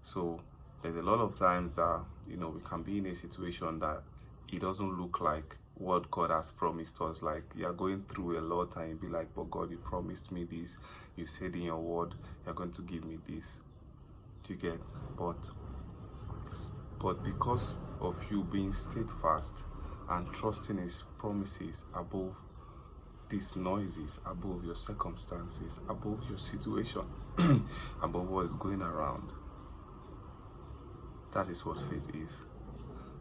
So there's a lot of times that we can be in a situation that it doesn't look like what God has promised us. Like you're going through a lot and you be like, but God, you promised me this. You said in your word you're going to give me this. Do you get? But because of you being steadfast and trusting his promises above these noises, above your circumstances, above your situation, above what is going around, that is what faith is.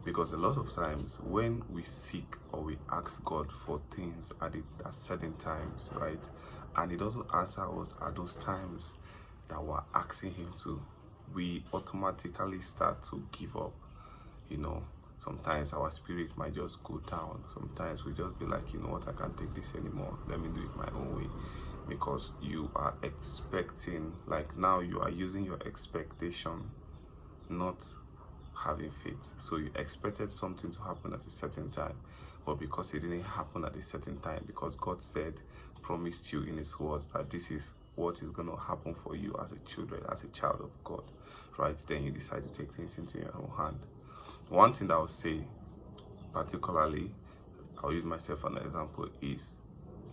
Because a lot of times when we seek or we ask God for things at certain times, right, and he doesn't answer us at those times that we're asking him to, we automatically start to give up. Sometimes our spirit might just go down. Sometimes we just be like, you know what, I can't take this anymore, let me do it my own way. Because you are expecting, like now you are using your expectation, not having faith. So you expected something to happen at a certain time, but because it didn't happen at a certain time, because God said, promised you in his words that this is what is going to happen for you as a child of God, right? Then you decide to take things into your own hand. One thing that I would say, particularly, I'll use myself as an example, is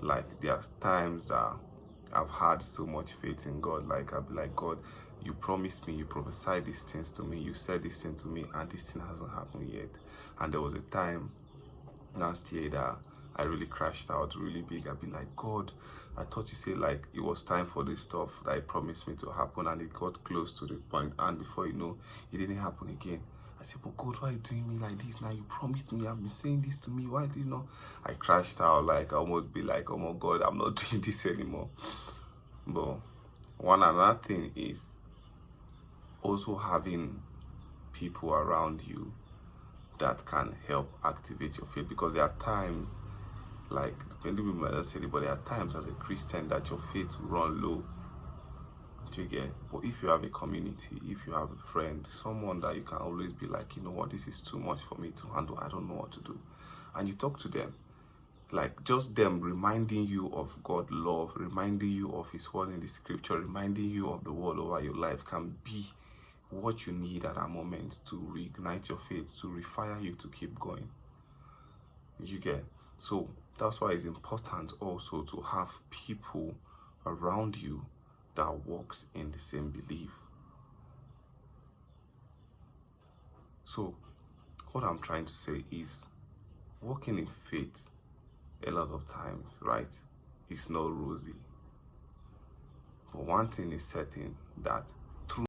like there's times that I've had so much faith in God. Like I'll be like, God, you promised me, you prophesied these things to me, you said this thing to me, and this thing hasn't happened yet. And there was a time last year that I really crashed out really big. I'd be like, God, I thought you said like it was time for this stuff that you promised me to happen, and it got close to the point, and before you know, it didn't happen again. I said, but God, why are you doing me like this? Now you promised me, I've been saying this to me, why this not? I crashed out, like I almost be like, oh my God, I'm not doing this anymore. But another thing is also having people around you that can help activate your faith, because there are times, like many people might not say it, but there are times as a Christian that your faith will run low. Do you get? But if you have a community, if you have a friend, someone that you can always be like, you know what, this is too much for me to handle, I don't know what to do, and you talk to them, like just them reminding you of God's love, reminding you of his word in the scripture, reminding you of the word over your life, can be what you need at that moment to reignite your faith, to refire you to keep going. You get? So that's why it's important also to have people around you that works in the same belief. So what I'm trying to say is, walking in faith a lot of times, right, it's not rosy. But one thing is certain, that